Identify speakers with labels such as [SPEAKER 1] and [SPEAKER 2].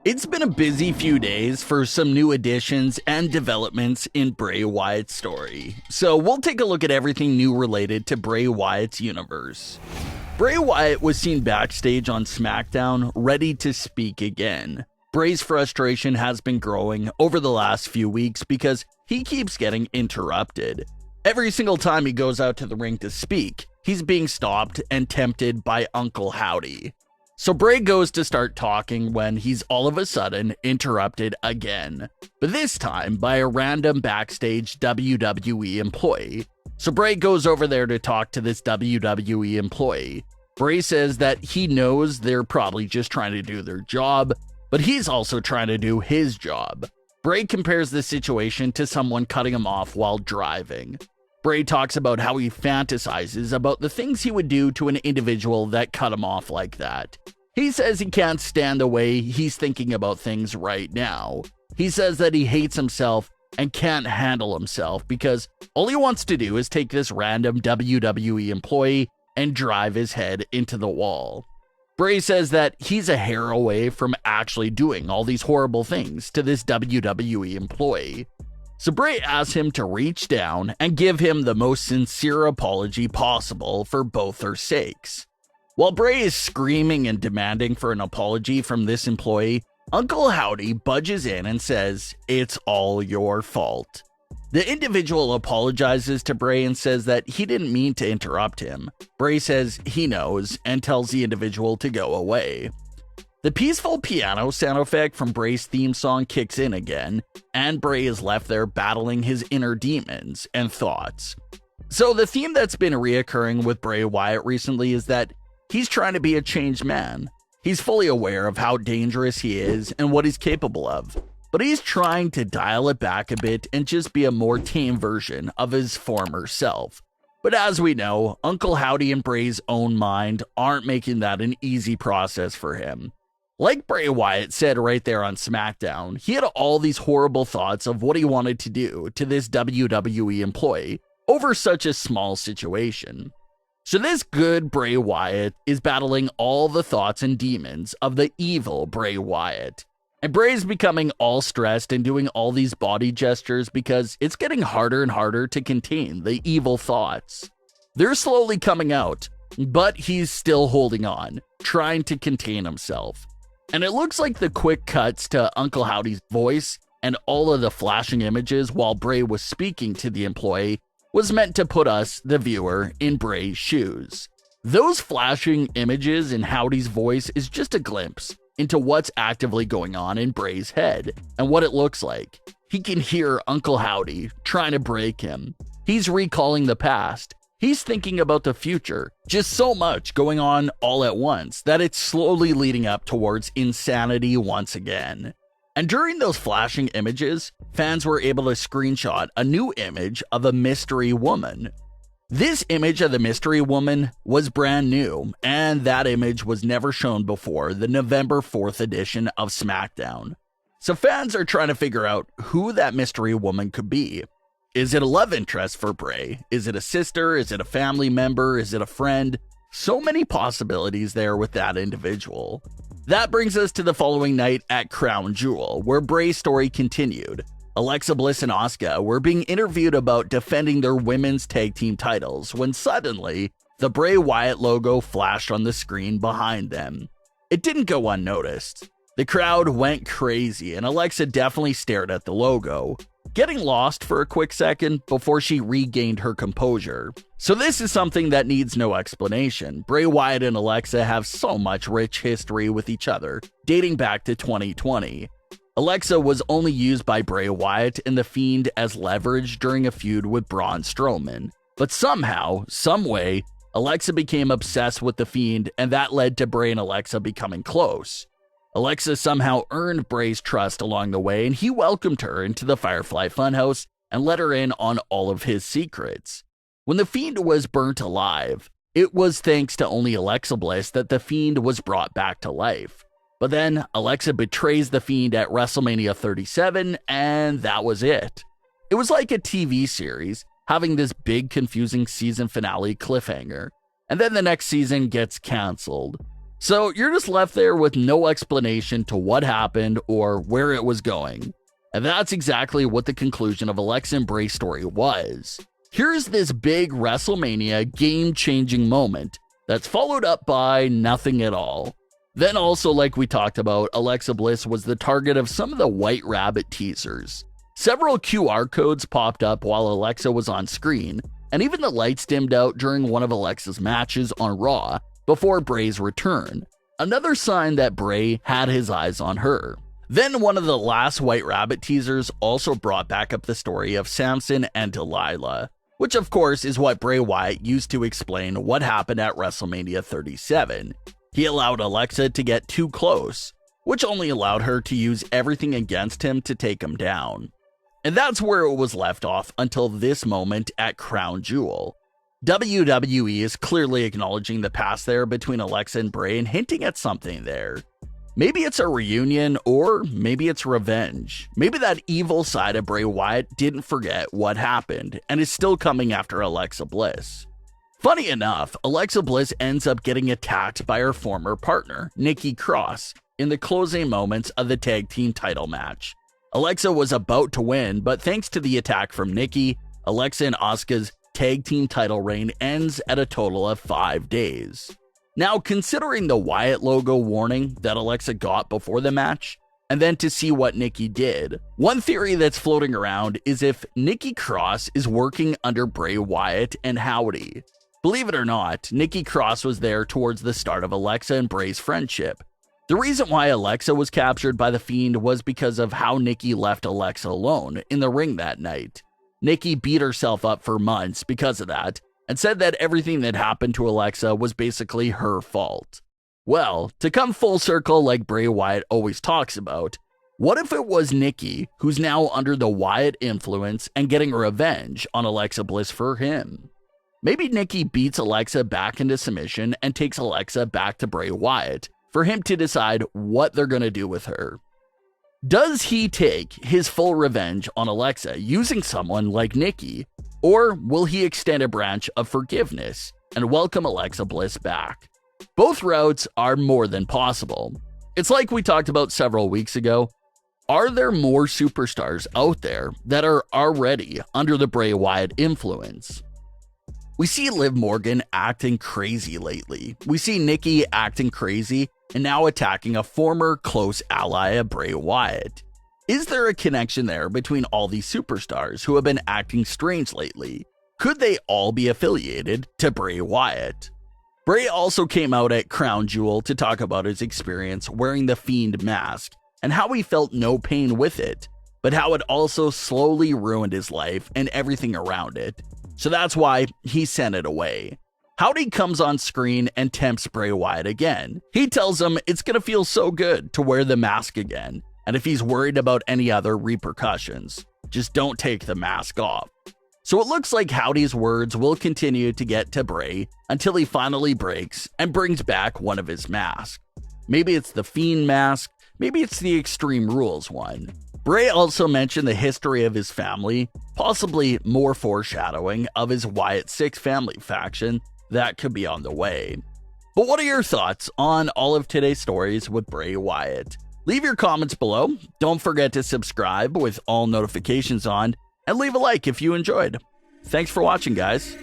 [SPEAKER 1] It's been a busy few days for some new additions and developments in Bray Wyatt's story, so we'll take a look at everything new related to Bray Wyatt's universe. Bray Wyatt was seen backstage on SmackDown, ready to speak again. Bray's frustration has been growing over the last few weeks because he keeps getting interrupted. Every single time he goes out to the ring to speak, he's being stopped and tempted by Uncle Howdy. So Bray goes to start talking when he's all of a sudden interrupted again, but this time by a random backstage WWE employee. So Bray goes over there to talk to this WWE employee. Bray says that he knows they're probably just trying to do their job, but he's also trying to do his job. Bray compares the situation to someone cutting him off while driving. Bray talks about how he fantasizes about the things he would do to an individual that cut him off like that. He says he can't stand the way he's thinking about things right now. He says that he hates himself and can't handle himself because all he wants to do is take this random WWE employee and drive his head into the wall. Bray says that he's a hair away from actually doing all these horrible things to this WWE employee. So Bray asks him to reach down and give him the most sincere apology possible for both their sakes. While Bray is screaming and demanding for an apology from this employee, Uncle Howdy budges in and says, "It's all your fault." The individual apologizes to Bray and says that he didn't mean to interrupt him. Bray says he knows and tells the individual to go away. The peaceful piano sound effect from Bray's theme song kicks in again, and Bray is left there battling his inner demons and thoughts. So the theme that's been reoccurring with Bray Wyatt recently is that he's trying to be a changed man. He's fully aware of how dangerous he is and what he's capable of, but he's trying to dial it back a bit and just be a more tame version of his former self. But as we know, Uncle Howdy and Bray's own mind aren't making that an easy process for him. Like Bray Wyatt said right there on SmackDown, he had all these horrible thoughts of what he wanted to do to this WWE employee over such a small situation. So this good Bray Wyatt is battling all the thoughts and demons of the evil Bray Wyatt. And Bray's becoming all stressed and doing all these body gestures because it's getting harder and harder to contain the evil thoughts. They're slowly coming out, but he's still holding on, trying to contain himself. And it looks like the quick cuts to Uncle Howdy's voice and all of the flashing images while Bray was speaking to the employee was meant to put us, the viewer, in Bray's shoes. Those flashing images in Howdy's voice is just a glimpse into what's actively going on in Bray's head and what it looks like. He can hear Uncle Howdy trying to break him. He's recalling the past. He's thinking about the future. Just so much going on all at once that it's slowly leading up towards insanity once again. And during those flashing images, fans were able to screenshot a new image of a mystery woman. This image of the mystery woman was brand new, and that image was never shown before the November 4th edition of SmackDown. So fans are trying to figure out who that mystery woman could be. Is it a love interest for Bray? Is it a sister? Is it a family member? Is it a friend? So many possibilities there with that individual. That brings us to the following night at Crown Jewel, where Bray's story continued. Alexa Bliss and Asuka were being interviewed about defending their women's tag team titles when suddenly the Bray Wyatt logo flashed on the screen behind them. It didn't go unnoticed. The crowd went crazy and Alexa definitely stared at the logo, getting lost for a quick second before she regained her composure. So this is something that needs no explanation. Bray Wyatt and Alexa have so much rich history with each other, dating back to 2020. Alexa was only used by Bray Wyatt and the Fiend as leverage during a feud with Braun Strowman. But somehow, someway, Alexa became obsessed with the Fiend, and that led to Bray and Alexa becoming close. Alexa somehow earned Bray's trust along the way, and he welcomed her into the Firefly Funhouse and let her in on all of his secrets. When the Fiend was burnt alive, it was thanks to only Alexa Bliss that the Fiend was brought back to life. But then Alexa betrays the Fiend at WrestleMania 37, and that was it. It was like a TV series, having this big confusing season finale cliffhanger, and then the next season gets cancelled. So you're just left there with no explanation to what happened or where it was going. And that's exactly what the conclusion of Alexa and Bray's story was. Here's this big WrestleMania game-changing moment that's followed up by nothing at all. Then also, like we talked about, Alexa Bliss was the target of some of the White Rabbit teasers. Several QR codes popped up while Alexa was on screen, and even the lights dimmed out during one of Alexa's matches on Raw before Bray's return. Another sign that Bray had his eyes on her. Then one of the last White Rabbit teasers also brought back up the story of Samson and Delilah, which of course is what Bray Wyatt used to explain what happened at WrestleMania 37. He allowed Alexa to get too close, which only allowed her to use everything against him to take him down. And that's where it was left off until this moment at Crown Jewel. WWE is clearly acknowledging the past there between Alexa and Bray and hinting at something there. Maybe it's a reunion, or maybe it's revenge. Maybe that evil side of Bray Wyatt didn't forget what happened and is still coming after Alexa Bliss. Funny enough, Alexa Bliss ends up getting attacked by her former partner, Nikki Cross, in the closing moments of the tag team title match. Alexa was about to win, but thanks to the attack from Nikki, Alexa and Asuka's tag team title reign ends at a total of 5 days. Now, considering the Wyatt logo warning that Alexa got before the match, and then to see what Nikki did, one theory that's floating around is if Nikki Cross is working under Bray Wyatt and Howdy. Believe it or not, Nikki Cross was there towards the start of Alexa and Bray's friendship. The reason why Alexa was captured by the Fiend was because of how Nikki left Alexa alone in the ring that night. Nikki beat herself up for months because of that, and said that everything that happened to Alexa was basically her fault. Well, to come full circle like Bray Wyatt always talks about, what if it was Nikki who's now under the Wyatt influence and getting revenge on Alexa Bliss for him? Maybe Nikki beats Alexa back into submission and takes Alexa back to Bray Wyatt for him to decide what they're going to do with her. Does he take his full revenge on Alexa using someone like Nikki, or will he extend a branch of forgiveness and welcome Alexa Bliss back? Both routes are more than possible. It's like we talked about several weeks ago. Are there more superstars out there that are already under the Bray Wyatt influence? We see Liv Morgan acting crazy lately. We see Nikki acting crazy and now attacking a former close ally of Bray Wyatt. Is there a connection there between all these superstars who have been acting strange lately? Could they all be affiliated to Bray Wyatt? Bray also came out at Crown Jewel to talk about his experience wearing the Fiend mask and how he felt no pain with it, but how it also slowly ruined his life and everything around it. So that's why he sent it away. Howdy comes on screen and tempts Bray Wyatt again. He tells him it's gonna feel so good to wear the mask again, and if he's worried about any other repercussions, just don't take the mask off. So it looks like Howdy's words will continue to get to Bray until he finally breaks and brings back one of his masks. Maybe it's the Fiend mask, maybe it's the Extreme Rules one. Bray also mentioned the history of his family, possibly more foreshadowing of his Wyatt 6 family faction that could be on the way. But what are your thoughts on all of today's stories with Bray Wyatt? Leave your comments below. Don't forget to subscribe with all notifications on, and leave a like if you enjoyed. Thanks for watching, guys.